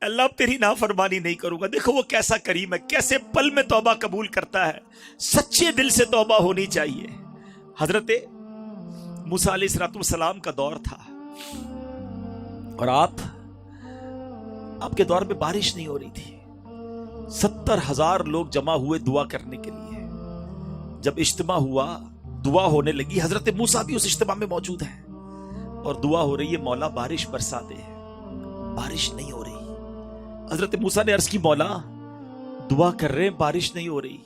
अल्लाह तेरी नाफरमानी नहीं करूंगा। देखो वो कैसा करीम है, कैसे पल में तौबा कबूल करता है। सच्चे दिल से तौबा होनी चाहिए। हजरत मूसा अलैहिस्सलाम का दौर था और आपके दौर में बारिश नहीं हो रही थी। 70,000 लोग जमा हुए दुआ करने के लिए। जब इज्तिमा हुआ, दुआ होने लगी, हजरत मूसा भी उस इज्तिमा में मौजूद है और दुआ हो रही है, मौला बारिश बरसा दे। बारिश नहीं हो रही। हजरत मूसा ने अर्ज की, मौला दुआ कर रहे हैं, बारिश नहीं हो रही।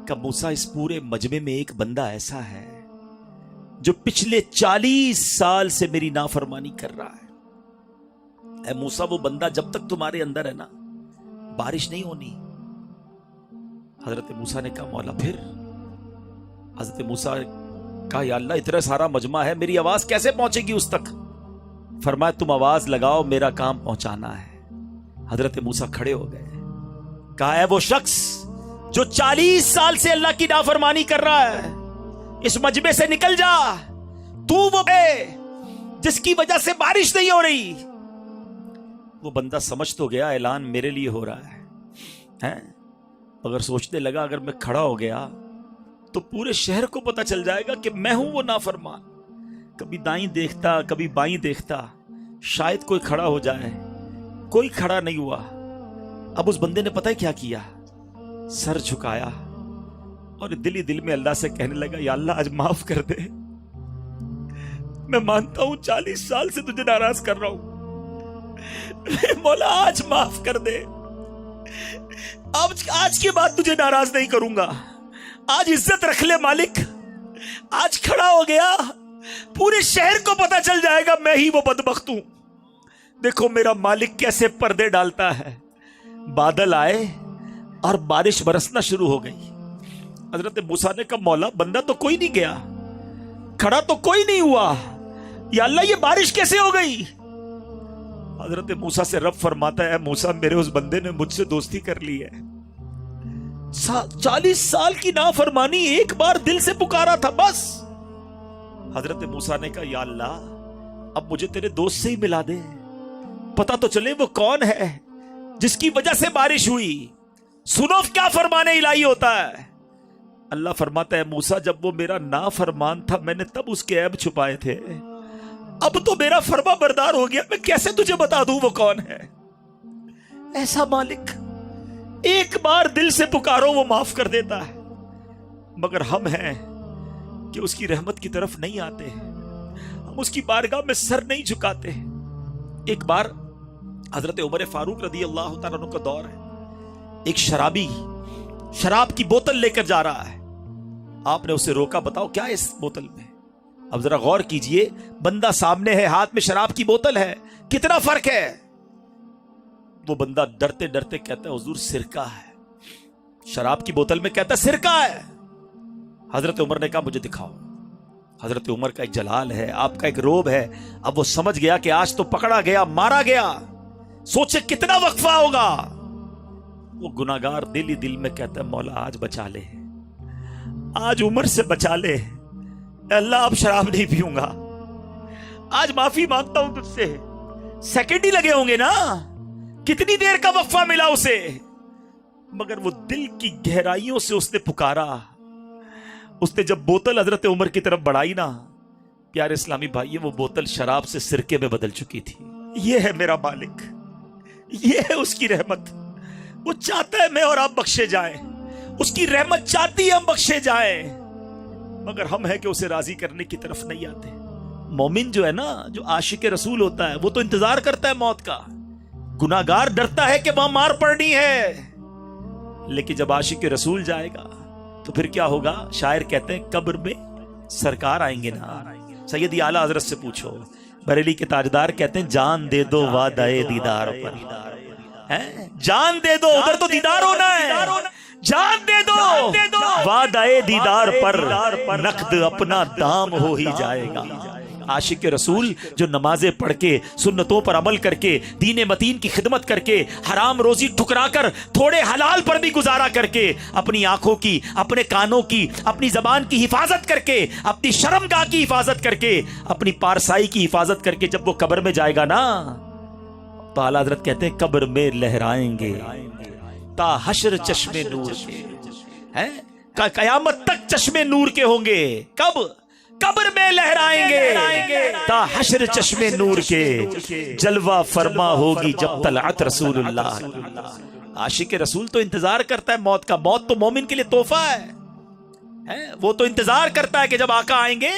कब मूसा, इस पूरे मजमे में एक बंदा ऐसा है जो पिछले 40 साल से मेरी नाफरमानी कर रहा है। ऐ मूसा, वो बंदा जब तक तुम्हारे अंदर है ना, बारिश नहीं होनी। हजरत मूसा ने कहा, मौला फिर? हजरत मूसा कहा, या अल्लाह इतना सारा मजमा है, मेरी आवाज कैसे पहुंचेगी उस तक? फरमाया, तुम आवाज लगाओ, मेरा काम पहुंचाना है। हजरत मूसा खड़े हो गए। कहा, है वो शख्स जो 40 साल से अल्लाह की नाफरमानी कर रहा है, इस मजमे से निकल जा। तू वो है जिसकी वजह से बारिश नहीं हो रही। वो बंदा समझ तो गया ऐलान मेरे लिए हो रहा है? अगर सोचने लगा, अगर मैं खड़ा हो गया तो पूरे शहर को पता चल जाएगा कि मैं हूं वो नाफरमान। कभी दाईं देखता, कभी बाईं देखता, शायद कोई खड़ा हो जाए। कोई खड़ा नहीं हुआ। अब उस बंदे ने पता है क्या किया? सर झुकाया और दिल ही दिल में अल्लाह से कहने लगा, या अल्लाह आज माफ कर दे। मैं मानता हूं 40 साल से तुझे नाराज कर रहा हूं, मौला आज माफ कर दे। आज के बाद तुझे नाराज नहीं करूंगा। आज इज्जत रख ले मालिक। आज खड़ा हो गया, पूरे शहर को पता चल जाएगा मैं ही वो बदबख्त हूं। देखो मेरा मालिक कैसे पर्दे डालता है। बादल आए और बारिश बरसना शुरू हो गई। हजरत मूसा ने कहा, मौला बंदा तो कोई नहीं गया, खड़ा तो कोई नहीं हुआ, या अल्लाह ये बारिश कैसे हो गई? हजरत मूसा से रब फरमाता है, मूसा मेरे उस बंदे ने मुझसे दोस्ती कर ली है। 40 साल की नाफरमानी, एक बार दिल से पुकारा था बस। हजरत मूसा ने कहा, या अल्लाह अब मुझे तेरे दोस्त से ही मिला दे, पता तो चले वो कौन है जिसकी वजह से बारिश हुई। सुनो क्या फरमाने इलाही होता है। अल्लाह फरमाता है, मूसा जब वो मेरा नाफरमान था मैंने तब उसके ऐब छुपाए थे, अब तो मेरा फरमा बरदार हो गया, मैं कैसे तुझे बता दूं वो कौन है। ऐसा मालिक, एक बार दिल से पुकारो वो माफ कर देता है। मगर हम हैं कि उसकी रहमत की तरफ नहीं आते, हम उसकी बारगाह में सर नहीं झुकाते। एक बार हजरत उमर फारूक रदी अल्लाह तआला अन्हु का दौर है। एक शराबी शराब की बोतल लेकर जा रहा है। आपने उसे रोका, बताओ क्या है इस बोतल में? अब जरा गौर कीजिए, बंदा सामने है, हाथ में शराब की बोतल है, कितना फर्क है। वो बंदा डरते डरते कहता है, हुजूर सिरका है। शराब की बोतल में कहता है सिरका है। हजरत उमर ने कहा, मुझे दिखाओ। हजरत उमर का एक जलाल है, आपका एक रोब है। अब वो समझ गया कि आज तो पकड़ा गया, मारा गया। सोचे कितना वक्फा होगा। वो गुनाहगार दिल ही दिल में कहता है, मौला आज बचा ले, आज उमर से बचा ले। अल्लाह अब शराब नहीं पीऊंगा, आज माफी मांगता हूं तुझसे। सेकंड ही लगे होंगे ना, कितनी देर का वक्फा मिला उसे। मगर वो दिल की गहराइयों से उसने पुकारा। उसने जब बोतल हजरत उमर की तरफ बढ़ाई ना, प्यारे इस्लामी भाई, वो बोतल शराब से सिरके में बदल चुकी थी। ये है मेरा मालिक, ये है उसकी रहमत। वो चाहता है मैं और आप बख्शे जाएं, उसकी रहमत चाहती है हम बख्शे जाएं, मगर हम है कि उसे राजी करने की तरफ नहीं आते। मोमिन जो है ना, जो आशिक रसूल होता है, वो तो इंतजार करता है मौत का। गुनाहगार डरता है कि वहां मार पड़नी है, लेकिन जब आशिक रसूल जाएगा तो फिर क्या होगा? शायर कहते हैं, कब्र में सरकार आएंगे ना। सैयदी आला हजरत से पूछो, बरेली के ताजदार कहते हैं, जान दे दो वादाए दीदार पर। जान दे दो, उधर तो दीदार होना है। जान दे दो वादाए दीदार पर, नकद अपना दाम हो ही जाएगा। आशिक रसूल जो नमाजें पढ़ के, सुन्नतों पर अमल करके, दीन मतीन की खिदमत करके, हराम रोजी ठुकरा कर, थोड़े हलाल पर भी गुजारा करके, अपनी आंखों की, अपने कानों की, अपनी जबान की हिफाजत करके, अपनी शर्मगाह की हिफाजत करके, अपनी पारसाई की हिफाजत करके जब वो कब्र में जाएगा ना, تو आला हजरत कहते हैं कब्र में लहराएंगे ता हश्र चश्मे नूर के, हैं कयामत तक चश्मे नूर के होंगे। कब? कब्र में लहराएंगे ता हश्र चश्मे नूर के, जलवा फरमा होगी जब तलअत रसूलुल्लाह। आशिक रसूल तो इंतजार करता है मौत का। मौत तो मोमिन के लिए तोहफा है। वो तो इंतजार करता है कि जब आका आएंगे,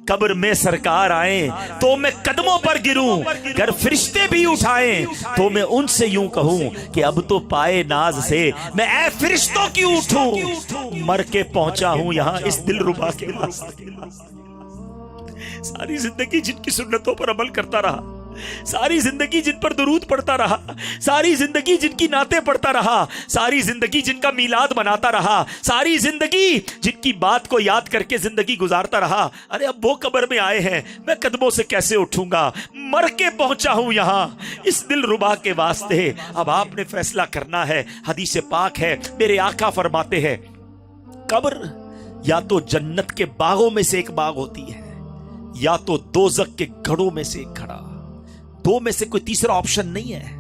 कब्र में सरकार आए तो मैं कदमों पर गिरूं, अगर फरिश्ते भी उठाएं तो मैं उनसे यूं कहूं कि अब तो पाए नाज से मैं ऐ फरिश्तों की उठूं। मर के पहुंचा हूं यहां इस दिलरुबा के वास्ते। सारी जिंदगी जिनकी सुन्नतों पर अमल करता रहा, सारी जिंदगी जिन पर दुरूद पढ़ता रहा, सारी जिंदगी जिनकी नाते पढ़ता रहा, सारी जिंदगी जिनका मीलाद मनाता रहा, सारी जिंदगी जिनकी बात को याद करके जिंदगी गुजारता रहा, अरे अब वो कब्र में आए हैं, मैं कदमों से कैसे उठूंगा? मर के पहुंचा हूं यहां इस दिलरुबा के वास्ते। अब आपने फैसला करना है। हदीस पाक है, मेरे आका फरमाते हैं कब्र या तो जन्नत के बागों में से एक बाग होती है, या तो दोजख के घड़ों में से एक घड़ा। दो में से कोई तीसरा ऑप्शन नहीं है।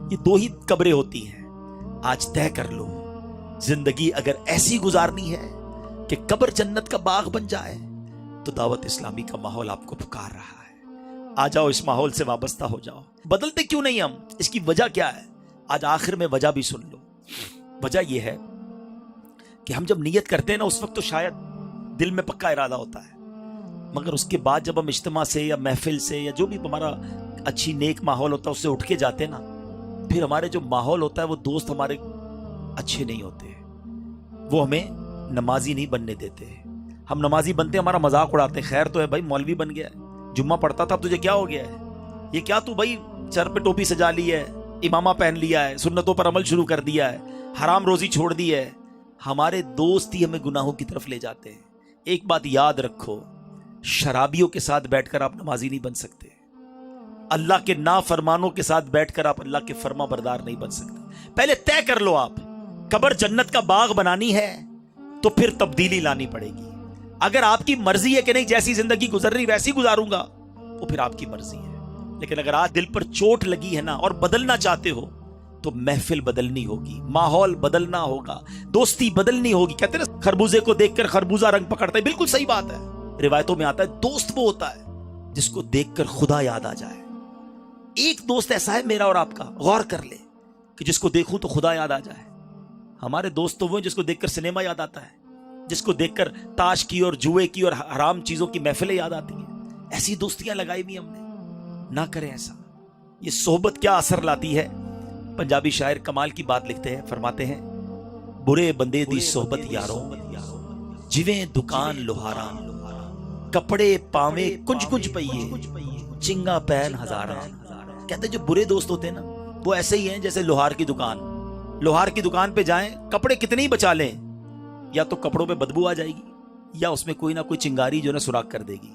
ये दो ही कब्रें होती हैं। आज तय कर लो, जिंदगी अगर ऐसी गुजारनी है कि कब्र जन्नत का बाग बन जाए, तो दावत इस्लामी का माहौल आपको पुकार रहा है। आ जाओ, इस माहौल से वाबस्ता हो जाओ। बदलते क्यों नहीं हम? इसकी वजह क्या है? आज आखिर में वजह भी सुन लो। वजह यह है कि हम जब नियत करते हैं ना, उस वक्त तो शायद दिल में पक्का इरादा होता है, मगर उसके बाद जब हम इज्तिमा से या महफिल से या जो भी हमारा अच्छी नेक माहौल होता है उससे उठ के जाते ना, फिर हमारे जो माहौल होता है वो दोस्त हमारे अच्छे नहीं होते, वो हमें नमाजी नहीं बनने देते। हम नमाजी बनते हमारा मजाक उड़ाते हैं, खैर तो है भाई, मौलवी बन गया है, जुम्मा पढ़ता था, अब तुझे क्या हो गया है? ये क्या तू भाई सर पे टोपी सजा ली है, इमामा पहन लिया है, सुन्नतों पर अमल शुरू कर दिया है, हराम रोजी छोड़ दी है। हमारे दोस्त ही हमें गुनाहों की तरफ ले जाते हैं। एक बात याद रखो, शराबियों के साथ बैठकर आप नमाजी नहीं बन सकते। अल्लाह के नाफरमानों के साथ बैठकर आप अल्लाह के फर्मा बरदार नहीं बन सकते। पहले तय कर लो, आप कब्र जन्नत का बाग बनानी है तो फिर तब्दीली लानी पड़ेगी। अगर आपकी मर्जी है कि नहीं जैसी जिंदगी गुजर रही वैसी गुजारूंगा, तो फिर आपकी मर्जी है। लेकिन अगर आज दिल पर चोट लगी है ना और बदलना चाहते हो, तो महफिल बदलनी होगी, माहौल बदलना होगा, दोस्ती बदलनी होगी। कहते हैं खरबूजे को देखकर खरबूजा रंग पकड़ता है, बिल्कुल सही बात है। रिवायतों में आता है दोस्त वो होता है जिसको देखकर खुदा याद आ जाए। एक दोस्त ऐसा है मेरा और आपका, गौर कर ले, कि जिसको देखूं तो खुदा याद आ जाए। हमारे दोस्त तो वो हैं जिसको देखकर सिनेमा याद आता है, जिसको देखकर ताश की और जुए की और हराम चीजों की महफिलें याद आती हैं। ऐसी दोस्तियां लगाई भी हमने। ना करें ऐसा। ये सोहबत क्या असर लाती है। पंजाबी शायर कमाल की बात लिखते हैं, फरमाते हैं बुरे बंदे दी सोहबत यारों, जिवें दुकान लोहारा, कपड़े पावे कुंज कुंज पइए, चिंगा पैन हजारा। कहते जो बुरे दोस्त होते हैं ना, वो ऐसे ही हैं जैसे लोहार की दुकान। लोहार की दुकान पे जाएं, कपड़े कितने ही बचा लें, या तो कपड़ों पे बदबू आ जाएगी या उसमें कोई ना कोई चिंगारी जो ना सुराख कर देगी।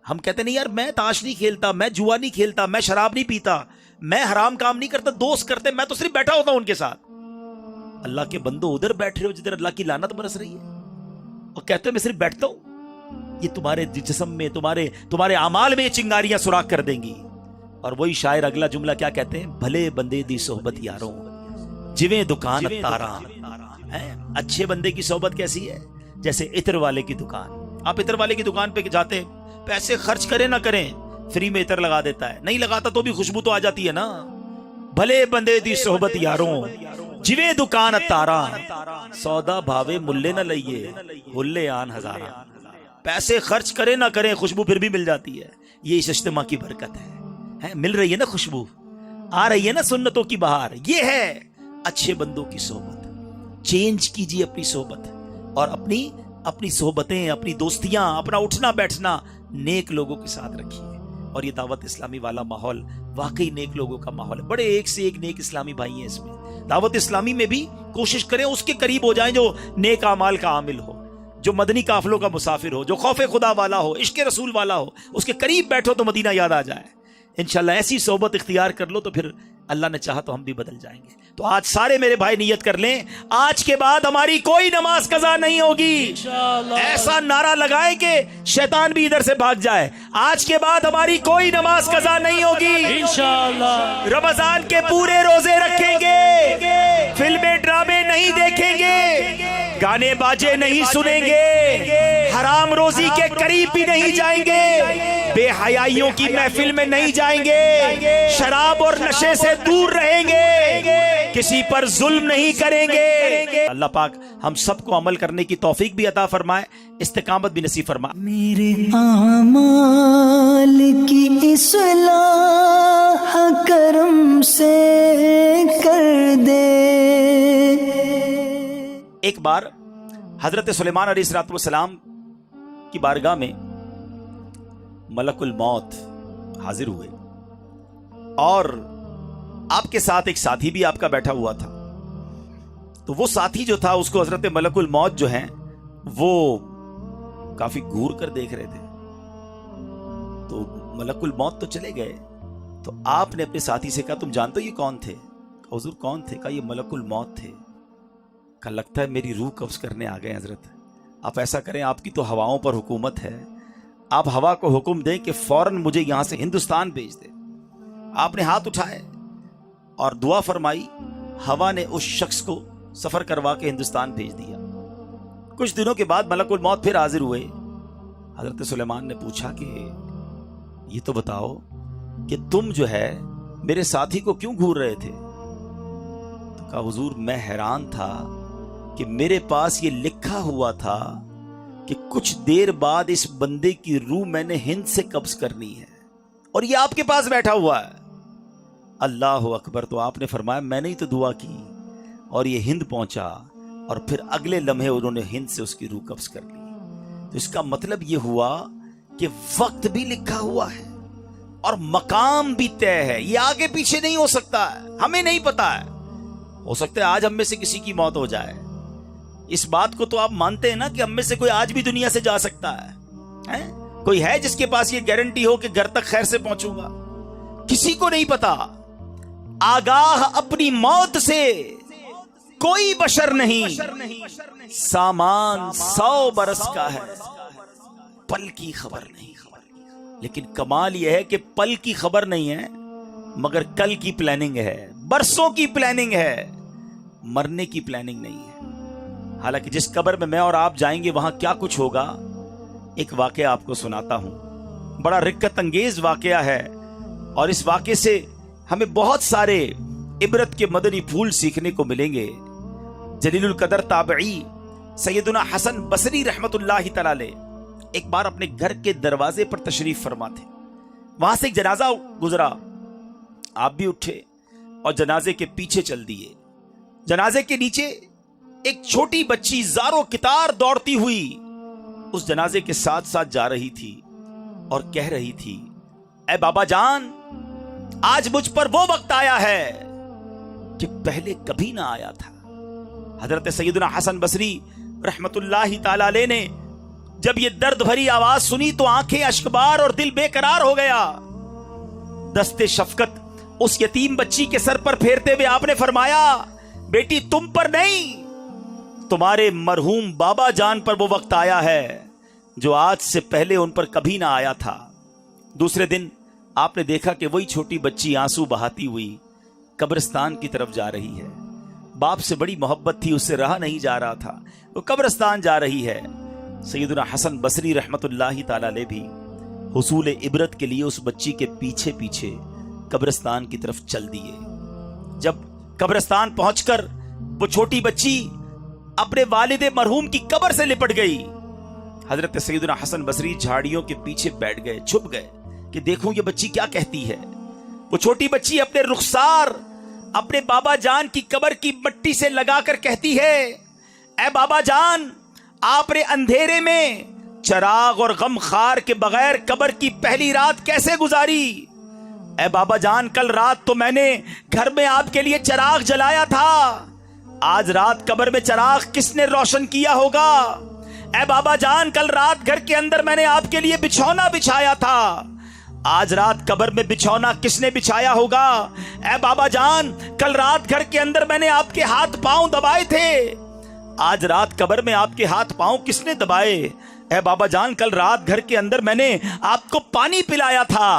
हम कहते नहीं यार, मैं ताश नहीं खेलता, मैं जुआ नहीं खेलता, मैं शराब नहीं पीता, मैं हराम काम नहीं करता, दोस्त करते, मैं तो सिर्फ बैठा होता हूं उनके साथ। अल्लाह के बंदो, उधर बैठ रहे हो जिधर अल्लाह की लानत बरस रही है, और कहते हो मैं सिर्फ बैठता हूं। ये तुम्हारे जिस्म में, तुम्हारे अमाल में चिंगारियां सुराख कर देंगी। और वही शायर अगला जुमला क्या कहते हैं, भले बंदे दी सोहबत यारों, जिवें दुकान तारा। अच्छे बंदे की सोहबत कैसी है? जैसे इत्र वाले की दुकान। आप इत्र वाले की दुकान पे जाते हैं, पैसे खर्च करें ना करें, फ्री में इत्र लगा देता है। नहीं लगाता तो भी खुशबू तो आ जाती है ना। भले बंदे दी सोहबत यारों, जिवें दुकान तारा, सौदा भावे मुल्ले न लइए, हुल्ले आन हजारा। पैसे खर्च करें ना करें, खुशबू फिर भी मिल जाती है। ये इस इज्तिमा की बरकत है। मिल रही है ना खुशबू, आ रही है ना सुन्नतों की बहार। ये है अच्छे बंदों की सोहबत। चेंज कीजिए अपनी सोहबत, और अपनी सोहबतें, अपनी दोस्तियां, अपना उठना बैठना नेक लोगों के साथ रखिए। और ये दावत इस्लामी वाला माहौल वाकई नेक लोगों का माहौल है। बड़े एक से एक नेक इस्लामी भाई हैं इसमें। दावत इस्लामी में भी कोशिश करें उसके करीब हो जाएं जो नेक आमाल का आमिल हो, जो मदनी काफिलों का मुसाफिर हो, जो खौफे खुदा वाला हो, इश्क रसूल वाला हो। उसके करीब बैठो तो मदीना याद आ जाए। इंशाल्लाह ऐसी सोहबत इख्तियार कर लो तो फिर اللہ نے چاہا تو ہم بھی بدل جائیں گے. تو آج سارے میرے بھائی نیت کر لیں, آج کے بعد ہماری کوئی نماز قضا نہیں ہوگی. ایسا نعرہ لگائیں کہ شیطان بھی ادھر سے بھاگ جائے. آج کے بعد ہماری کوئی نماز قضا نہیں ہوگی انشاءاللہ. رمضان کے پورے روزے رکھیں گے, فلمیں ڈرامے نہیں دیکھیں گے, گانے باجے نہیں سنیں گے, حرام روزی کے قریب بھی نہیں جائیں گے, بے حیائیوں کی محفل میں نہیں جائیں گے, شراب اور نشے سے دور رہیں گے, کسی پر ظلم نہیں کریں گے. اللہ پاک ہم سب کو عمل کرنے کی توفیق بھی عطا فرمائے, استقامت بھی نصیب فرمائے. میرے اعمال کی اصلاح کرم سے کر دے. ایک بار حضرت سلیمان علیہ السلام کی بارگاہ میں ملک الموت حاضر ہوئے اور آپ کے ساتھ ایک ساتھی بھی آپ کا بیٹھا ہوا تھا. تو وہ ساتھی جو تھا اس کو حضرت ملک الموت جو ہیں وہ کافی گھور کر دیکھ رہے تھے. تو ملک الموت تو چلے گئے, تو آپ نے اپنے ساتھی سے کہا تم جانتے ہو یہ کون تھے؟ حضور کون تھے؟ کہا یہ ملک الموت تھے. کہا لگتا ہے میری روح قبض کرنے آ گئے حضرت. آپ ایسا کریں, آپ کی تو ہواؤں پر حکومت ہے, آپ ہوا کو حکم دیں کہ فوراً مجھے یہاں سے ہندوستان بھیج دے. آپ نے ہاتھ اٹھائے اور دعا فرمائی, ہوا نے اس شخص کو سفر کروا کے ہندوستان بھیج دیا. کچھ دنوں کے بعد ملک الموت پھر حاضر ہوئے. حضرت سلیمان نے پوچھا کہ یہ تو بتاؤ کہ تم جو ہے میرے ساتھی کو کیوں گھور رہے تھے؟ تو کہا حضور میں حیران تھا کہ میرے پاس یہ لکھا ہوا تھا کہ کچھ دیر بعد اس بندے کی روح میں نے ہند سے قبض کرنی ہے اور یہ آپ کے پاس بیٹھا ہوا ہے. اللہ اکبر. تو آپ نے فرمایا میں نے ہی تو دعا کی اور یہ ہند پہنچا, اور پھر اگلے لمحے انہوں نے ہند سے اس کی روح قبض کر لی. تو اس کا مطلب یہ ہوا کہ وقت بھی لکھا ہوا ہے اور مقام بھی طے ہے. یہ آگے پیچھے نہیں ہو سکتا ہے, ہمیں نہیں پتا ہے. ہو سکتا ہے آج ہم میں سے کسی کی موت ہو جائے. اس بات کو تو آپ مانتے ہیں نا کہ ہم میں سے کوئی آج بھی دنیا سے جا سکتا ہے؟ کوئی ہے جس کے پاس یہ گارنٹی ہو کہ گھر تک خیر سے پہنچوں گا؟ کسی کو نہیں پتا. آگاہ اپنی موت سے کوئی بشر نہیں, سامان 100 برس کا ہے, پل کی خبر نہیں. لیکن کمال یہ ہے کہ پل کی خبر نہیں ہے مگر کل کی پلاننگ ہے, برسوں کی پلاننگ ہے, مرنے کی پلاننگ نہیں ہے. حالانکہ جس قبر میں میں اور آپ جائیں گے وہاں کیا کچھ ہوگا, ایک واقعہ آپ کو سناتا ہوں. بڑا رقت انگیز واقعہ ہے اور اس واقعے سے ہمیں بہت سارے عبرت کے مدنی پھول سیکھنے کو ملیں گے. جلیل القدر تابعی سیدنا حسن بصری رحمت اللہ تعالی علیہ ایک بار اپنے گھر کے دروازے پر تشریف فرما تھے. وہاں سے ایک جنازہ گزرا, آپ بھی اٹھے اور جنازے کے پیچھے چل دیے. جنازے کے نیچے ایک چھوٹی بچی زارو کتار دوڑتی ہوئی اس جنازے کے ساتھ ساتھ جا رہی تھی اور کہہ رہی تھی, اے بابا جان آج مجھ پر وہ وقت آیا ہے کہ پہلے کبھی نہ آیا تھا. حضرت سیدنا حسن بصری رحمت اللہ تعالی علیہ نے جب یہ درد بھری آواز سنی تو آنکھیں اشکبار اور دل بے قرار ہو گیا. دستے شفقت اس یتیم بچی کے سر پر پھیرتے ہوئے آپ نے فرمایا, بیٹی تم پر نہیں, تمہارے مرحوم بابا جان پر وہ وقت آیا ہے جو آج سے پہلے ان پر کبھی نہ آیا تھا. دوسرے دن آپ نے دیکھا کہ وہی چھوٹی بچی آنسو بہاتی ہوئی قبرستان کی طرف جا رہی ہے. باپ سے بڑی محبت تھی, اس سے رہا نہیں جا رہا تھا, وہ قبرستان جا رہی ہے. سیدنا حسن بصری رحمت اللہ تعالی علیہ بھی حصول عبرت کے لیے اس بچی کے پیچھے پیچھے قبرستان کی طرف چل دیے. جب قبرستان پہنچ کر وہ چھوٹی بچی اپنے والد مرحوم کی قبر سے لپٹ گئی, حضرت سیدنا حسن بصری جھاڑیوں کے پیچھے بیٹھ گئے, چھپ گئے کہ دیکھوں یہ بچی کیا کہتی ہے. وہ چھوٹی بچی اپنے رخسار اپنے بابا جان کی قبر کی مٹی سے لگا کر کہتی ہے, اے بابا جان آپ نے اندھیرے میں چراغ اور غم خار کے بغیر قبر کی پہلی رات کیسے گزاری؟ اے بابا جان کل رات تو میں نے گھر میں آپ کے لیے چراغ جلایا تھا, آج رات قبر میں چراغ کس نے روشن کیا ہوگا؟ اے بابا جان کل رات گھر کے اندر میں نے آپ کے لیے بچھونا بچھایا تھا, آج رات قبر میں بچھونا کس نے بچھایا ہوگا؟ اے بابا جان، کل رات گھر کے اندر میں نے آپ کے ہاتھ پاؤں دبائے تھے، آج رات قبر میں آپ کے ہاتھ پاؤں کس نے دبائے؟ اے بابا جان، کل رات گھر کے اندر میں نے آپ کو پانی پلایا تھا،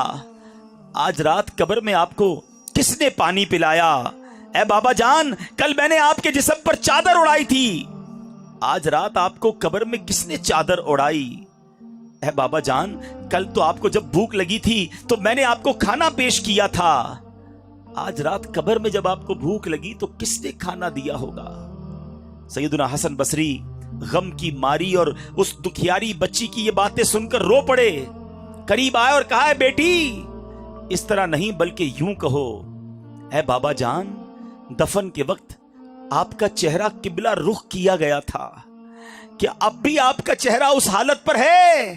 آج رات قبر میں آپ کو کس نے پانی پلایا؟ اے بابا جان، کل میں نے آپ کے جسم پر چادر اڑائی تھی، آج رات آپ کو قبر میں کس نے چادر اڑائی؟ اے بابا جان، کل تو آپ کو جب بھوک لگی تھی تو میں نے آپ کو کھانا پیش کیا تھا، آج رات قبر میں جب آپ کو بھوک لگی تو کس نے کھانا دیا ہوگا؟ سیدنا حسن بصری غم کی ماری اور اس دکھیاری بچی کی یہ باتیں سن کر رو پڑے، قریب آئے اور کہا، بیٹی اس طرح نہیں بلکہ یوں کہو، اے بابا جان، دفن کے وقت آپ کا چہرہ قبلہ رخ کیا گیا تھا، کیا اب بھی آپ کا چہرہ اس حالت پر ہے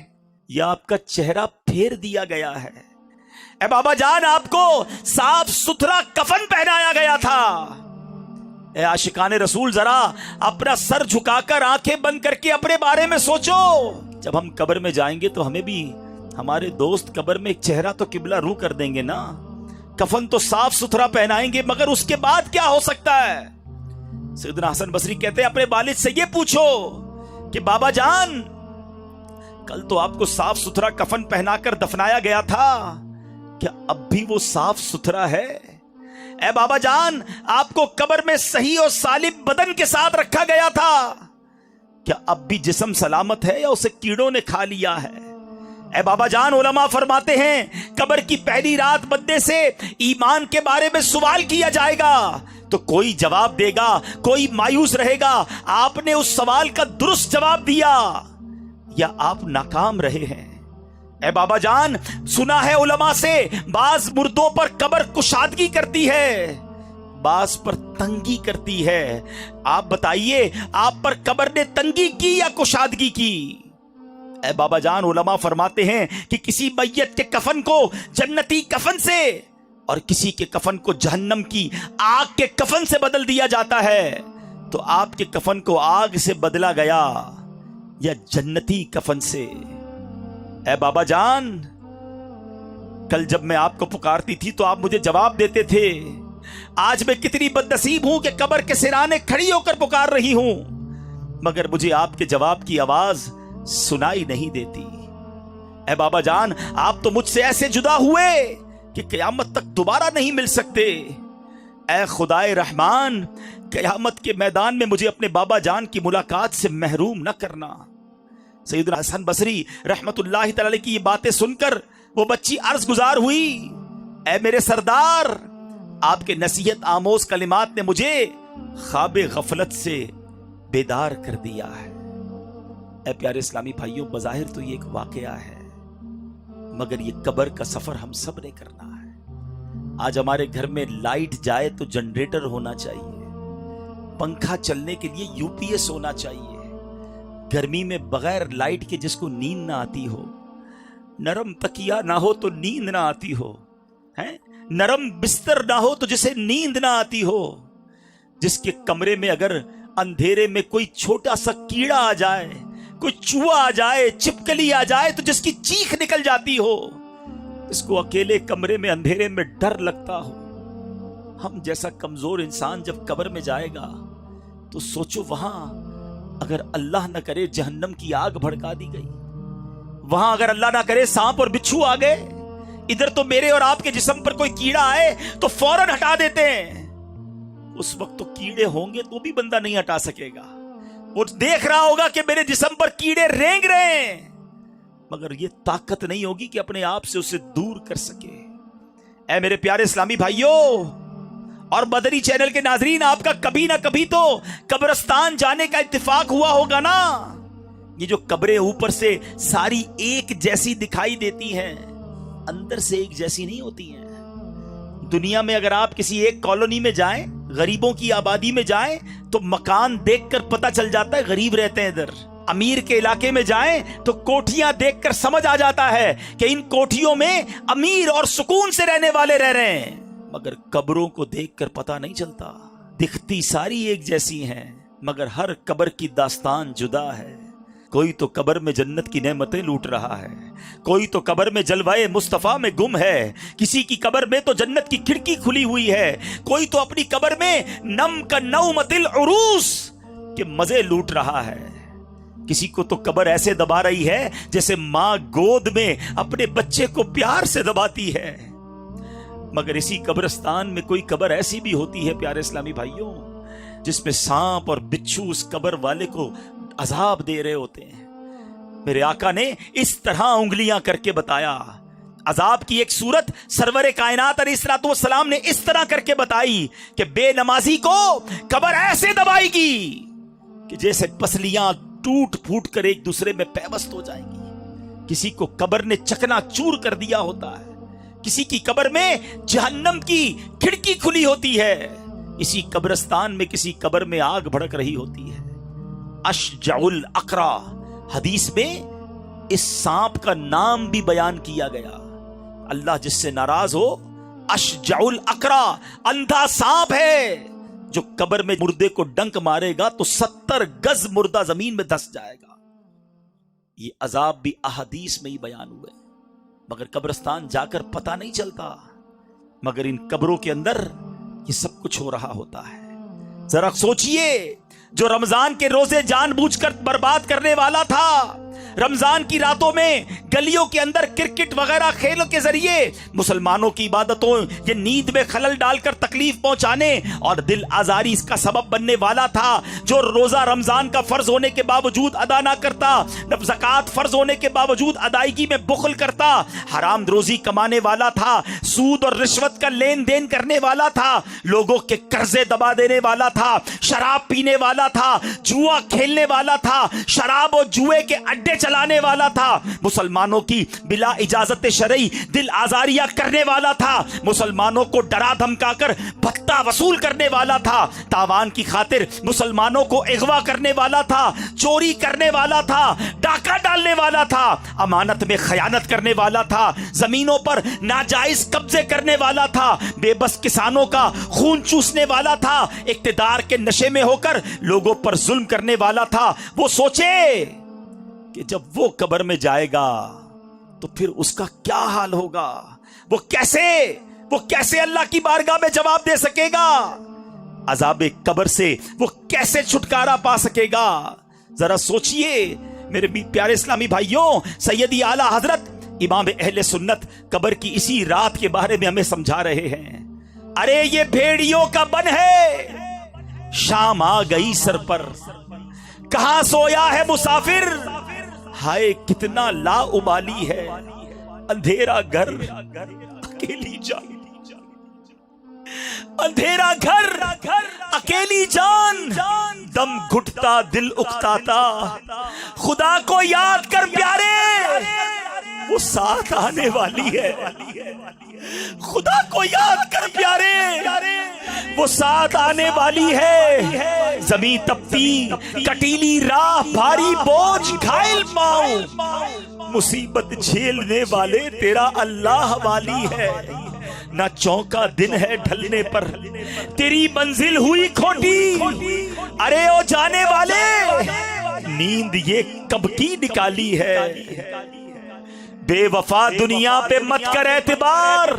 یا آپ کا چہرہ پھیر دیا گیا ہے؟ اے بابا جان، آپ کو صاف ستھرا کفن پہنایا گیا تھا۔ اے عاشقان رسول، ذرا اپنا سر جھکا کر آنکھیں بند کر کے اپنے بارے میں سوچو، جب ہم قبر میں جائیں گے تو ہمیں بھی ہمارے دوست قبر میں ایک چہرہ تو قبلہ رو کر دیں گے نا، کفن تو صاف ستھرا پہنائیں گے، مگر اس کے بعد کیا ہو سکتا ہے؟ سیدنا حسن بصری کہتے ہیں، اپنے والد سے یہ پوچھو کہ بابا جان، کل تو آپ کو صاف ستھرا کفن پہنا کر دفنایا گیا تھا، کیا اب بھی وہ صاف ستھرا ہے؟ اے بابا جان، آپ کو قبر میں صحیح اور سالم بدن کے ساتھ رکھا گیا تھا، کیا اب بھی جسم سلامت ہے یا اسے کیڑوں نے کھا لیا ہے؟ اے بابا جان، علماء فرماتے ہیں قبر کی پہلی رات بندے سے ایمان کے بارے میں سوال کیا جائے گا تو کوئی جواب دے گا، کوئی مایوس رہے گا، آپ نے اس سوال کا درست جواب دیا یا آپ ناکام رہے ہیں۔ اے بابا جان، سنا ہے علماء سے بعض مردوں پر قبر کشادگی کرتی ہے، بعض پر تنگی کرتی ہے، آپ بتائیے آپ پر قبر نے تنگی کی یا کشادگی کی؟ اے بابا جان، علماء فرماتے ہیں کہ کسی میت کے کفن کو جنتی کفن سے اور کسی کے کفن کو جہنم کی آگ کے کفن سے بدل دیا جاتا ہے، تو آپ کے کفن کو آگ سے بدلا گیا یا جنتی کفن سے؟ اے بابا جان، کل جب میں آپ کو پکارتی تھی تو آپ مجھے جواب دیتے تھے، آج میں کتنی بدنصیب ہوں کہ قبر کے سرانے کھڑی ہو کر پکار رہی ہوں، مگر مجھے آپ کے جواب کی آواز سنائی نہیں دیتی۔ اے بابا جان، آپ تو مجھ سے ایسے جدا ہوئے کہ قیامت تک دوبارہ نہیں مل سکتے۔ اے خدائے رحمان، قیامت کے میدان میں مجھے اپنے بابا جان کی ملاقات سے محروم نہ کرنا۔ سیدنا حسن بصری رحمت اللہ تعالی کی یہ باتیں سن کر وہ بچی عرض گزار ہوئی، اے میرے سردار، آپ کے نصیحت آموز کلمات نے مجھے خواب غفلت سے بیدار کر دیا ہے۔ اے پیارے اسلامی بھائیوں، بظاہر تو یہ ایک واقعہ ہے، مگر یہ قبر کا سفر ہم سب نے کرنا ہے۔ آج ہمارے گھر میں لائٹ جائے تو جنریٹر ہونا چاہیے، پنکھا چلنے کے لیے یو پی ایس ہونا چاہیے، گرمی میں بغیر لائٹ کے جس کو نیند نہ آتی ہو، نرم تکیہ نہ ہو تو نیند نہ آتی ہو، نرم بستر نہ ہو تو جسے نیند نہ آتی ہو، جس کے کمرے میں اگر اندھیرے میں کوئی چھوٹا سا کیڑا آ جائے، کوئی چوہا آ جائے، چھپکلی آ جائے تو جس کی چیخ نکل جاتی ہو، اس کو اکیلے کمرے میں اندھیرے میں ڈر لگتا ہو، ہم جیسا کمزور انسان جب قبر میں جائے گا تو سوچو، وہاں اگر اللہ نہ کرے جہنم کی آگ بھڑکا دی گئی، وہاں اگر اللہ نہ کرے سانپ اور بچھو آ گئے، ادھر تو میرے اور آپ کے جسم پر کوئی کیڑا آئے تو فوراً ہٹا دیتے ہیں، اس وقت تو کیڑے ہوں گے تو بھی بندہ نہیں ہٹا سکے گا، وہ دیکھ رہا ہوگا کہ میرے جسم پر کیڑے رینگ رہے ہیں، مگر یہ طاقت نہیں ہوگی کہ اپنے آپ سے اسے دور کر سکے۔ اے میرے پیارے اسلامی بھائیوں اور مدنی چینل کے ناظرین، آپ کا کبھی نہ کبھی تو قبرستان جانے کا اتفاق ہوا ہوگا نا۔ یہ جو قبریں اوپر سے ساری ایک جیسی دکھائی دیتی ہیں، اندر سے ایک جیسی نہیں ہوتی ہیں۔ دنیا میں اگر آپ کسی ایک کالونی میں جائیں، غریبوں کی آبادی میں جائیں، تو مکان دیکھ کر پتہ چل جاتا ہے غریب رہتے ہیں ادھر۔ امیر کے علاقے میں جائیں تو کوٹھیاں دیکھ کر سمجھ آ جاتا ہے کہ ان کوٹھیوں میں امیر اور سکون سے رہنے والے رہ رہے ہیں، مگر قبروں کو دیکھ کر پتہ نہیں چلتا، دکھتی ساری ایک جیسی ہیں، مگر ہر قبر کی داستان جدا ہے، कोई तो कब्र में जन्नत की नेमतें लूट रहा है, कोई तो कब्र में जलवाए मुस्तफा में गुम है, किसी की कब्र में तो जन्नत की खिड़की खुली हुई है, कोई तो अपनी कब्र में नम का नौमतिल उरूस के मजे लूट रहा है, किसी को तो कब्र ऐसे दबा रही है जैसे मां गोद में अपने बच्चे को प्यार से दबाती है। मगर इसी कब्रिस्तान में कोई कब्र ऐसी भी होती है प्यारे इस्लामी भाइयों, जिसमें सांप और बिच्छू उस कब्र वाले को अजाब दे रहे होते हैं। मेरे आका ने इस तरह उंगलियां करके बताया, अजाब की एक सूरत सरवर कायनात अलैहिस्सलाम ने इस तरह करके बताई कि बेनमाजी को कब्र ऐसे दबाएगी कि जैसे पसलियां टूट फूट कर एक दूसरे में पैवस्त हो जाएंगी। किसी को कब्र ने चकनाचूर कर दिया होता है, किसी की कब्र में जहन्नम की खिड़की खुली होती है, इसी कब्रिस्तान में किसी कब्र में आग भड़क रही होती है। अशजाउल अकरा, हदीस में इस सांप का नाम भी बयान किया गया। अल्लाह जिससे नाराज हो, अशजाउल अकरा अंधा सांप है, जो कब्र में मुर्दे को डंक मारेगा तो 70 गज मुर्दा जमीन में धंस जाएगा। ये अजाब भी अहदीस में ही बयान हुए, मगर कब्रिस्तान जाकर पता नहीं चलता। मगर इन कब्रों के अंदर ये सब कुछ हो रहा होता है। जरा सोचिए, जो रमजान के रोजे जानबूझकर बर्बाद करने वाला था, रमजान की रातों में गलियों के अंदर क्रिकेट वगैरह खेलों के जरिए मुसलमानों की इबादतों ये नींद में खलल डालकर तकलीफ पहुंचाने और दिल आजारी इसका सबब बनने वाला था, जो रोजा रमजान का फर्ज होने के बावजूद अदा ना करता, ज़कात फर्ज होने के बावजूद अदायगी में बुखल करता, हराम रोजी कमाने वाला था, सूद और रिश्वत का लेन देन करने वाला था, लोगों के कर्जे दबा देने वाला था, शराब पीने वाला था, जुआ खेलने वाला था, शराब और जुए के अड्डे चलाने वाला था, मुसलमानों की बिला इजाजत शरई दिल आजारियां करने वाला था, मुसलमानों को डरा धमकाकर भत्ता वसूल करने वाला था, तावान की खातिर मुसलमानों को अगवा करने वाला था, चोरी करने वाला था, डाका डालने वाला था, अमानत में खयानत करने वाला था, जमीनों पर नाजायज कब्जे करने वाला था, बेबस किसानों का खून चूसने वाला था, इक्तिदार के नशे में होकर लोगों पर जुल्म करने वाला था। वो सोचे कि जब वो कब्र में जाएगा तो फिर उसका क्या हाल होगा, वो कैसे अल्लाह की बारगाह में जवाब दे सकेगा, अजाब कब्र से वो कैसे छुटकारा पा सकेगा। जरा सोचिए मेरे प्यारे इस्लामी भाइयों, सैयदी आला हजरत इमाम अहले सुन्नत कब्र की इसी रात के बारे में हमें समझा रहे हैं। अरे ये भेड़ियों का बन है, शाम आ गई सर पर, कहां सोया है मुसाफिर, हाय कितना लाउबाली है, अंधेरा घर अकेली जान, अंधेरा घर अकेली जान, दम घुटता दिल उकताता, खुदा को याद कर प्यारे, वो साथ आने वाली है, खुदा को याद कर प्यारे, वो साथ आने वाली है। जमीन तपती कटीली राह, भारी बोझ घायल पाँव, मुसीबत झेलने वाले तेरा अल्लाह वाली है। ना चौका दिन है ढलने पर, तेरी मंजिल हुई खोटी, अरे ओ जाने वाले, नींद ये कब की निकाली है। बेवफा दुनिया पे मत कर एतबार,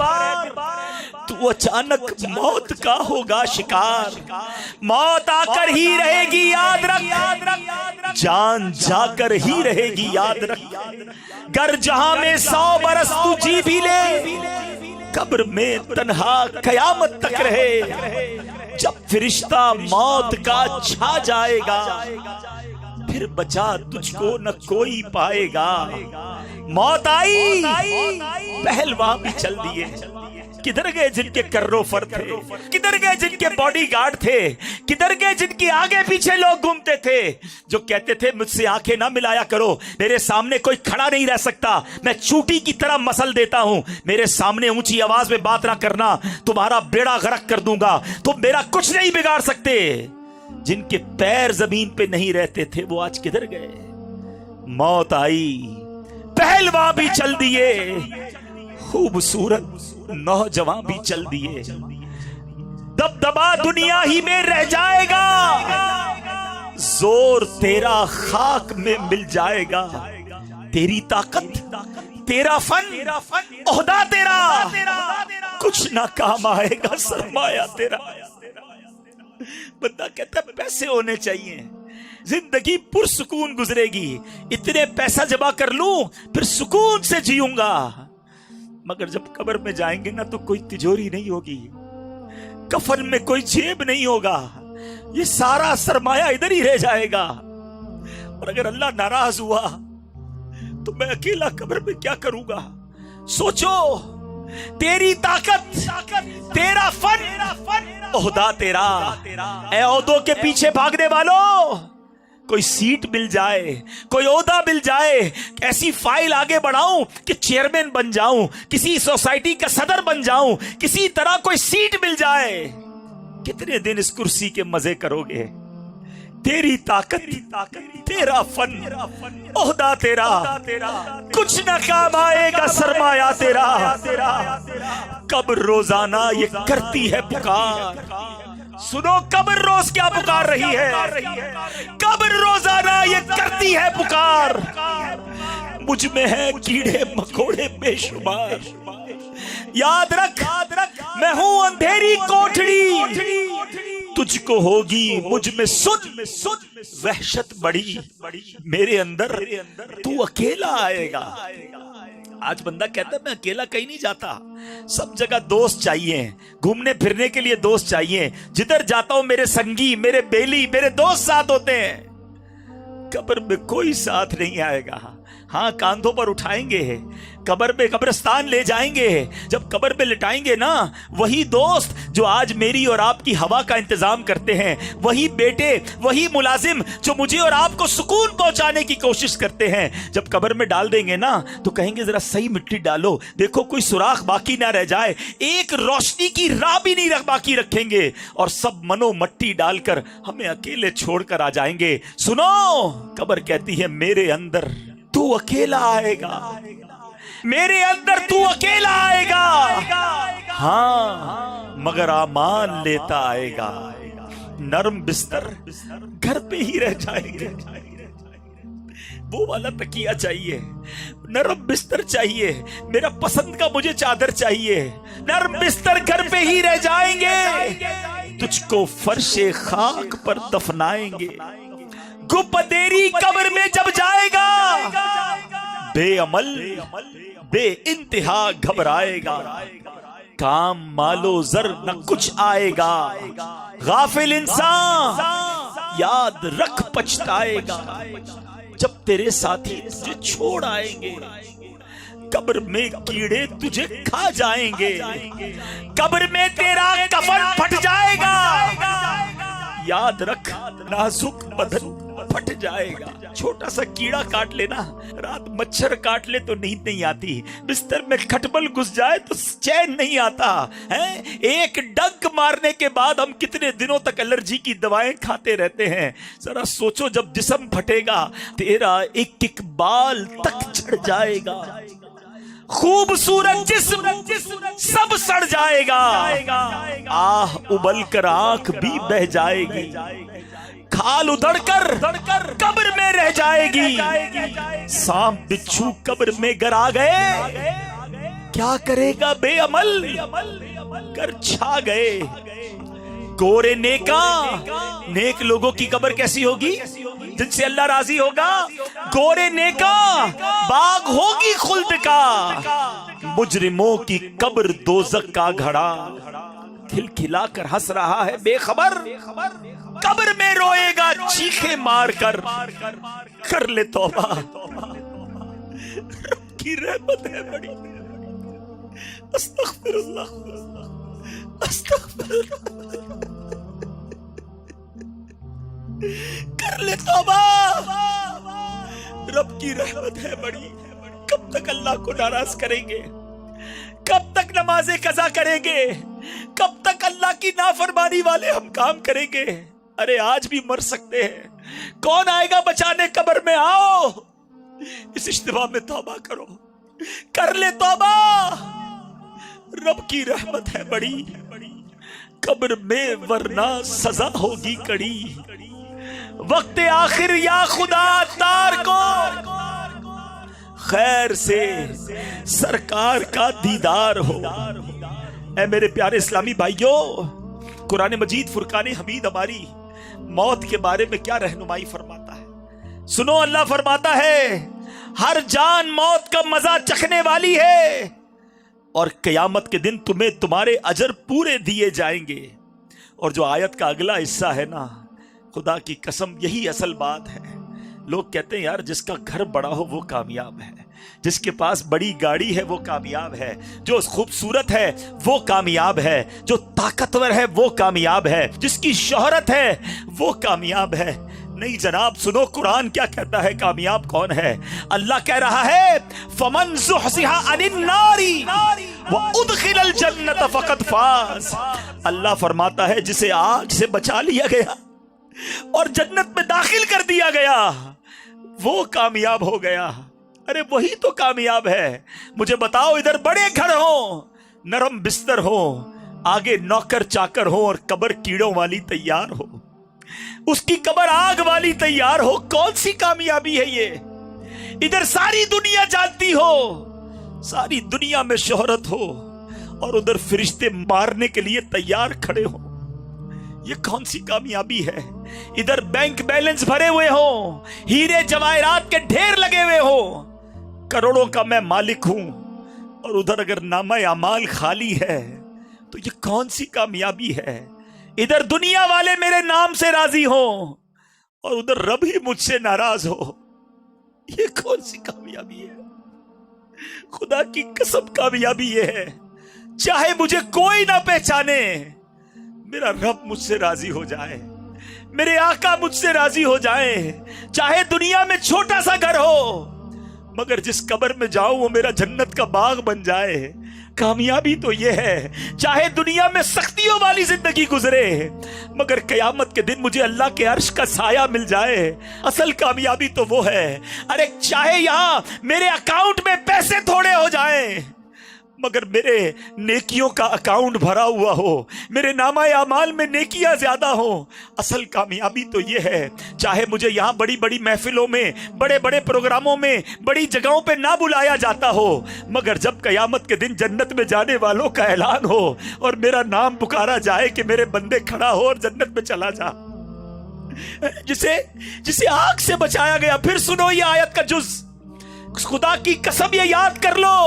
तू अचानक मौत का होगा शिकार, मौत आकर ही रहेगी याद रख, जान जाकर ही रहेगी याद रख, गर जहां में 100 बरस तू जी भी ले, कब्र में तन्हा कयामत तक रहे। जब फरिश्ता मौत का छा जाएगा, फिर बचा तुझको न कोई पाएगा। मौत आई, पहलवान भी चल दिए, किधर गए जिनके कर्रो फर थे, किधर गए जिनके बॉडीगार्ड थे, किधर गए जिनके आगे पीछे लोग घूमते थे, जो कहते थे मुझसे आंखें ना मिलाया करो, मेरे सामने कोई खड़ा नहीं रह सकता, मैं चूटी की तरह मसल देता हूं, मेरे सामने ऊंची आवाज में बात ना करना, तुम्हारा बेड़ा गर्क कर दूंगा, तुम मेरा कुछ नहीं बिगाड़ सकते। जिनके पैर जमीन पे नहीं रहते थे वो आज किधर गए। मौत आई, पहलवान भी चल दिए, खूबसूरत नौजवान भी चल दिए, दबदबा दुनिया ही में रह जाएगा, जोर तेरा खाक में मिल जाएगा, तेरी ताकत तेरा फन ओहदा तेरा कुछ ना काम आएगा, सरमाया तेरा। बंदा कहता है पैसे होने चाहिए, जिंदगी पुरसुकून गुजरेगी, इतने पैसा जमा कर लूं फिर सुकून से जीऊंगा। मगर जब कब्र में जाएंगे ना तो कोई तिजोरी नहीं होगी, कफन में कोई जेब नहीं होगा, ये सारा सरमाया इधर ही रह जाएगा। और अगर अल्लाह नाराज हुआ तो मैं अकेला कब्र में क्या करूंगा? सोचो, तेरी ताकत तेरा फन ओहदा तेरा। ए ओहदों के पीछे भागने वालों, कोई सीट मिल जाए, कोई ओहदा मिल जाए, ऐसी फाइल आगे बढ़ाऊं कि चेयरमैन बन जाऊं, किसी सोसाइटी का सदर बन जाऊं, किसी तरह कोई सीट मिल जाए, कितने दिन इस कुर्सी के मजे करोगे? तेरी ताकत तेरा फन ओहदा तेरा कुछ न काम आएगा, सरमाया तेरा। कब्र रोजाना ये करती है पुकार, सुनो कब्र रोज क्या पुकार रही है, कब्र रोजाना ये करती है पुकार। मुझ में है कीड़े मकोड़े बेशुमार, याद रख मैं हूं अंधेरी कोठड़ी, तुझको होगी मुझ में सुन वहशत बड़ी, मेरे अंदर तू अकेला आएगा। आज बंदा कहता है मैं अकेला कहीं नहीं जाता, सब जगह दोस्त चाहिए, घूमने फिरने के लिए दोस्त चाहिए, जिधर जाता हूं मेरे संगी, मेरे बेली, मेरे दोस्त साथ होते हैं। कब्र में कोई साथ नहीं आएगा, हाँ कांधों पर उठाएंगे, कब्र में कब्रिस्तान ले जाएंगे, जब कब्र में लिटाएंगे ना, वही दोस्त जो आज मेरी और आपकी हवा का इंतजाम करते हैं, वही बेटे, वही मुलाजिम जो मुझे और आपको सुकून पहुंचाने की कोशिश करते हैं, जब कब्र में डाल देंगे ना तो कहेंगे जरा सही मिट्टी डालो, देखो कोई सुराख बाकी ना रह जाए, एक रोशनी की राह भी नहीं बाकी रखेंगे, और सब मनो मट्टी डालकर हमें अकेले छोड़कर आ जाएंगे। सुनो, कब्र कहती है मेरे अंदर तू अकेला आएगा, मेरे अंदर तू अकेला आएगा, हाँ मगर आमान लेता आएगा। नरम बिस्तर घर पे ही रह जाएंगे, वो वाला तकिया चाहिए, नरम बिस्तर चाहिए, मेरा पसंद का मुझे चादर चाहिए, नरम बिस्तर घर पे ही रह जाएंगे, तुझको फर्शे खाक पर दफनाएंगे। गुप्पदेरी कब्र में जब जाएगा, बेअमल बे इंतहा घबराएगा, काम मालो जर न कुछ आएगा, गाफिल इंसान याद रख पछताएगा, जब तेरे साथी तुझे छोड़ आएंगे, कब्र में कीड़े तुझे खा जाएंगे, कब्र में तेरा कफन फट जाएगा, याद रख नाजुक बदन फट जाएगा। छोटा सा कीड़ा काट लेना, रात मच्छर काट ले तो नींद नहीं आती, बिस्तर में खटमल घुस जाए तो चैन नहीं आता है। एक डंक मारने के बाद हम कितने दिनों तक एलर्जी की दवाएं खाते रहते हैं। जरा सोचो, जब जिस्म फटेगा तेरा एक एक बाल तक झड़ जाएगा, खूबसूरत जिस्म सब सड़ जाएगा, आह उबल कर आंख भी बह जाएगी, खाल उधड़ कर कब्र में रह जाएगी, सांप बिच्छू कब्र में गर आ गए, क्या करेगा बेअमल कर छा गए। गोरे नेक लोगों की कब्र कैसी होगी, जिनसे अल्लाह राजी होगा, गोरे नेका बाग होगी खुल्द का, मुजरिमों की कब्र दोज़ख का घड़ा, खिलखिला कर हंस रहा है बेखबर, कब्र में रोएगा चीखे मारकर, कर ले तौबा रब की रहमत है बड़ी। अस्तगफिरुल्लाह अस्तगफिरुल्लाह, कर ले तौबा, रब की रहमत है बड़ी। कब तक अल्लाह को नाराज करेंगे, कब तक नमाजें कज़ा करेंगे, कब तक अल्लाह की नाफरमानी वाले हम काम करेंगे। अरे आज भी मर सकते हैं, कौन आएगा बचाने, कब्र में आओ, इस इज्तिमा में तौबा करो, कर ले तौबा, रब की रहमत है बड़ी। कब्र में वरना सजा होगी कड़ी, وقت آخر یا خدا تار کو خیر سے سرکار کا دیدار ہو۔ اے میرے پیارے اسلامی بھائیوں، قرآن مجید فرقان حمید ہماری موت کے بارے میں کیا رہنمائی فرماتا ہے؟ سنو، اللہ فرماتا ہے ہر جان موت کا مزہ چکھنے والی ہے اور قیامت کے دن تمہیں تمہارے اجر پورے دیے جائیں گے۔ اور جو آیت کا اگلا حصہ ہے نا، خدا کی قسم یہی اصل بات ہے۔ لوگ کہتے ہیں یار جس کا گھر بڑا ہو وہ کامیاب ہے، جس کے پاس بڑی گاڑی ہے وہ کامیاب ہے، جو خوبصورت ہے وہ کامیاب ہے، جو طاقتور ہے وہ کامیاب ہے، جس کی شہرت ہے وہ کامیاب ہے۔ نہیں جناب، سنو قرآن کیا کہتا ہے، کامیاب کون ہے؟ اللہ کہہ رہا ہے فَمَنْ زُحْزِحَ عَنِ النَّارِ وَأُدْخِلَ الْجَنَّةَ فَقَدْ فَازَ۔ اللہ فرماتا ہے جسے آگ سے بچا لیا گیا اور جنت میں داخل کر دیا گیا وہ کامیاب ہو گیا۔ ارے وہی تو کامیاب ہے۔ مجھے بتاؤ، ادھر بڑے گھر ہوں، نرم بستر ہو، آگے نوکر چاکر ہو اور قبر کیڑوں والی تیار ہو، اس کی قبر آگ والی تیار ہو، کون سی کامیابی ہے یہ؟ ادھر ساری دنیا جانتی ہو، ساری دنیا میں شہرت ہو اور ادھر فرشتے مارنے کے لیے تیار کھڑے ہو، یہ کون سی کامیابی ہے؟ ادھر بینک بیلنس بھرے ہوئے ہوں، ہیرے جواہرات کے ڈھیر لگے ہوئے ہوں، کروڑوں کا میں مالک ہوں، اور ادھر اگر نامہ اعمال خالی ہے تو یہ کون سی کامیابی ہے؟ ادھر دنیا والے میرے نام سے راضی ہوں اور ادھر رب ہی مجھ سے ناراض ہو، یہ کون سی کامیابی ہے؟ خدا کی قسم کامیابی یہ ہے، چاہے مجھے کوئی نہ پہچانے، میرا رب مجھ سے راضی ہو جائے، میرے آقا مجھ سے راضی ہو جائے، چاہے دنیا میں چھوٹا سا گھر ہو مگر جس قبر میں جاؤں وہ میرا جنت کا باغ بن جائے۔ کامیابی تو یہ ہے، چاہے دنیا میں سختیوں والی زندگی گزرے مگر قیامت کے دن مجھے اللہ کے عرش کا سایہ مل جائے۔ اصل کامیابی تو وہ ہے، ارے چاہے یہاں میرے اکاؤنٹ میں پیسے تھوڑے ہو جائیں مگر میرے نیکیوں کا اکاؤنٹ بھرا ہوا ہو، میرے نامہ اعمال میں نیکیاں زیادہ ہوں۔ اصل کامیابی تو یہ ہے، چاہے مجھے یہاں بڑی بڑی محفلوں میں، بڑے بڑے پروگراموں میں، بڑی جگہوں پہ نہ بلایا جاتا ہو مگر جب قیامت کے دن جنت میں جانے والوں کا اعلان ہو اور میرا نام پکارا جائے کہ میرے بندے کھڑا ہو اور جنت میں چلا جا، جسے آگ سے بچایا گیا۔ پھر سنو یہ آیت کا جز، خدا کی قسم یہ یاد کر لو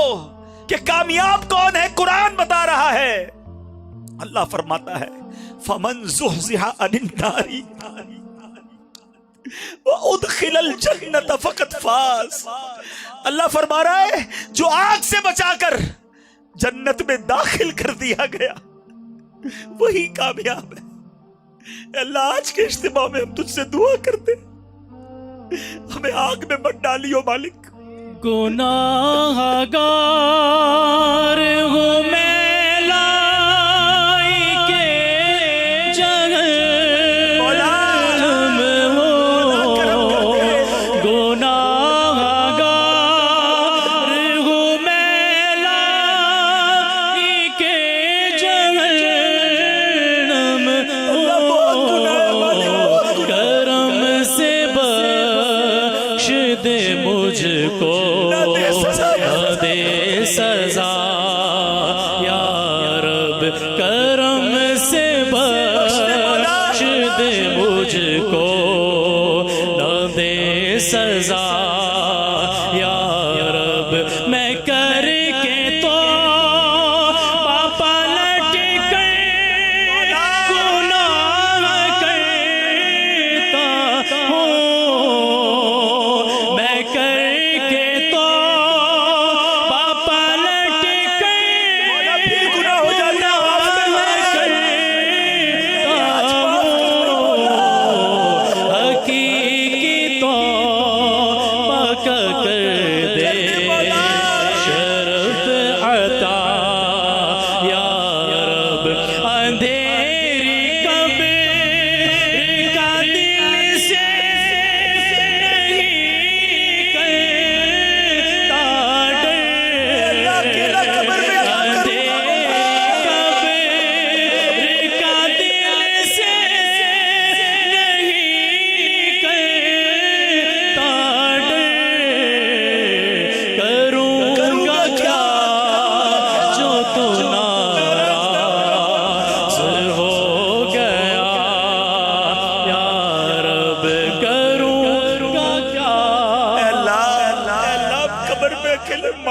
کہ کامیاب کون ہے، قرآن بتا رہا ہے۔ اللہ فرماتا ہے فَمَنْ زُحْزِحَ عَنِ النَّارِ وَأُدْخِلَ الْجَنَّةَ فَقَدْ فَازَ۔ اللہ فرما رہا ہے جو آگ سے بچا کر جنت میں داخل کر دیا گیا وہی کامیاب ہے۔ اللہ آج کے اجتماع میں ہم تجھ سے دعا کرتے ہمیں آگ میں مت ڈالیو مالک۔ گناہ گار ہوں میں لائی کے جہنم ہو، گناہ گار ہوں میں لائی کے جہنم ہو، کرم سے بخش دے مجھ کو، دے سزا یا رب، کرم سے بخش دے مجھ کو، نہ دے سزا یا رب۔ میں کر کے تو پلٹ کر گناہ کرتا ہوں، میں کر کے تو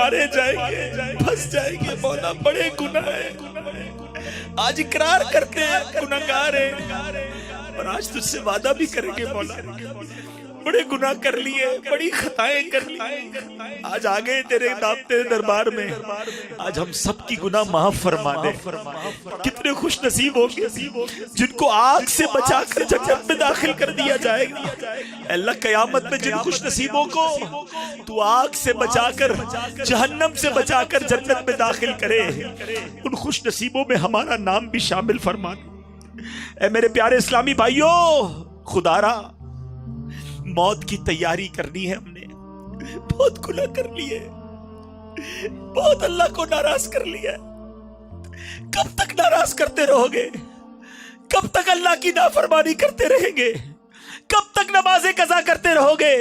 مارے جائیں گے، پھنس جائیں گے مولا، بڑے گناہ ہیں، آج اقرار کرتے ہیں گناہگار ہیں، اور آج تجھ سے وعدہ بھی کریں گے مولا، بڑے گناہ کر لیے، بڑی خطائیں کر لی، آج آگئے تیرے نام تیرے دربار میں، آج ہم سب کی گناہ معاف فرما دے۔ کتنے خوش نصیب ہوں گے جن کو آگ سے بچا کر جنت میں داخل کر دیا جائے گا۔ اے اللہ قیامت میں جن خوش نصیبوں کو تو آگ سے بچا کر جہنم سے بچا کر جنت میں داخل کرے، ان خوش نصیبوں میں ہمارا نام بھی شامل فرما دے۔ اے میرے پیارے اسلامی بھائیوں، خدا را موت کی تیاری کرنی ہے، ہم نے بہت گناہ کر لیے، بہت اللہ کو ناراض کر لیا۔ کب تک ناراض کرتے رہو گے؟ کب تک اللہ کی نافرمانی کرتے رہیں گے؟ کب تک نماز قضا کرتے رہو گے؟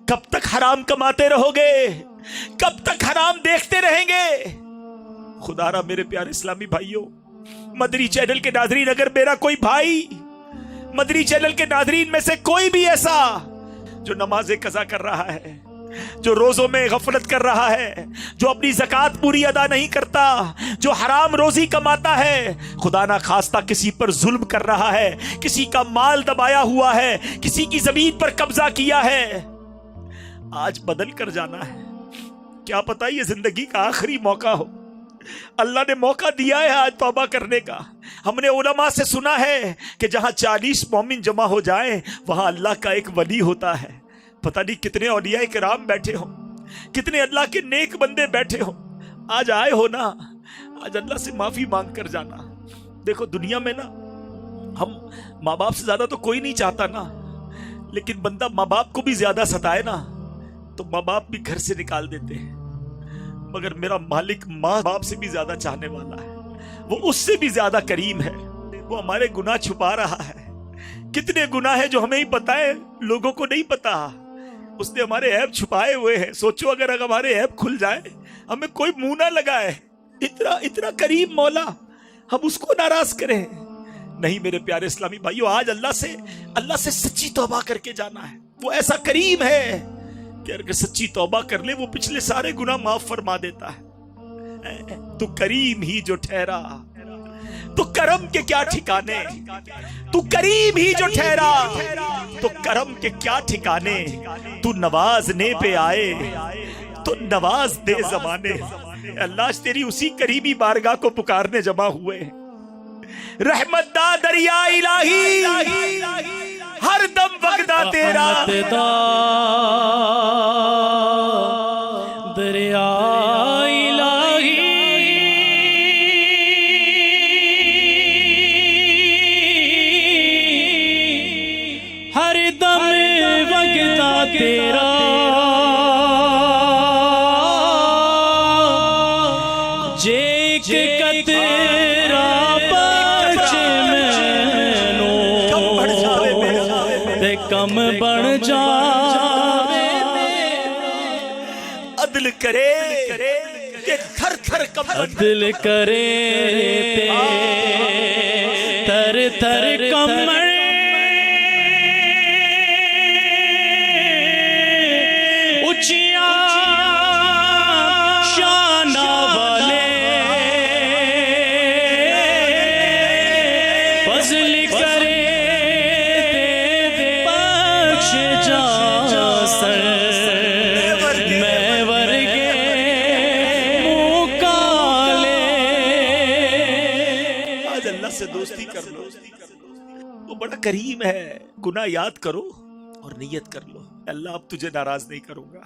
کب تک حرام کماتے رہو گے؟ کب تک حرام دیکھتے رہیں گے؟ خدا را میرے پیارے اسلامی بھائیوں، مدری چینل کے ناظرین، اگر میرا کوئی بھائی مدری چینل کے ناظرین میں سے کوئی بھی ایسا جو نماز قضا کر رہا ہے، جو روزوں میں غفلت کر رہا ہے، جو اپنی زکوٰۃ پوری ادا نہیں کرتا، جو حرام روزی کماتا ہے، خدا نہ خواستہ کسی پر ظلم کر رہا ہے، کسی کا مال دبایا ہوا ہے، کسی کی زمین پر قبضہ کیا ہے، آج بدل کر جانا ہے۔ کیا پتہ یہ زندگی کا آخری موقع ہو، اللہ نے موقع دیا ہے آج توبہ کرنے کا۔ ہم نے علماء سے سنا ہے کہ جہاں 40 مومن جمع ہو جائیں وہاں اللہ کا ایک ولی ہوتا ہے۔ پتہ نہیں کتنے اولیاء کرام بیٹھے ہوں، کتنے اللہ کے نیک بندے بیٹھے ہوں۔ آج آئے ہو نا، آج اللہ سے معافی مانگ کر جانا۔ دیکھو دنیا میں نا ہم ماں باپ سے زیادہ تو کوئی نہیں چاہتا نا، لیکن بندہ ماں باپ کو بھی زیادہ ستائے نا تو ماں باپ بھی گھر سے نکال دیتے ہیں، مگر میرا مالک ماں باپ سے بھی زیادہ چاہنے والا ہے، وہ اس سے بھی زیادہ کریم ہے، وہ ہمارے گناہ چھپا رہا ہے۔ کتنے گناہ ہیں جو ہمیں ہی پتہ ہے، لوگوں کو نہیں پتا، اس نے ہمارے عیب چھپائے ہوئے ہیں۔ سوچو اگر ہمارے عیب کھل جائے، ہمیں کوئی منہ نہ لگائے، اتنا کریم مولا، ہم اس کو ناراض کریں؟ نہیں میرے پیارے اسلامی بھائیو، آج اللہ سے سچی توبہ کر کے جانا ہے۔ وہ ایسا کریم ہے کہ اگر سچی توبہ کر لے وہ پچھلے سارے گناہ معاف فرما دیتا ہے۔ تو کریم ہی جو ٹھہرا تو کرم کے کیا ٹھکانے، تو کریم ہی جو ٹھہرا تو کرم کے کیا ٹھکانے، تو نوازنے پہ آئے تو نواز دے زمانے۔ اللہ تیری اسی قریبی بارگاہ کو پکارنے جمع ہوئے، رحمت دا دریا الہی ہر دم وگدا تیرا، رحمت دا دریا الہی ہر دم وگدا تیرا، جے ایک قطرہ بچ مینوں تے کم بن جاوے، عدل کرے کہ تھر تھر کمر، عدل کرے تے تھر تھر کمر، اچیاں شانہ والے فضل کرے تے بخش جا سر، میں ورگے منہ کالے۔ آج اللہ سے دوستی کر لو، وہ بڑا کریم ہے۔ گناہ یاد کرو اور نیت کر لو، اللہ اب تجھے ناراض نہیں کروں گا۔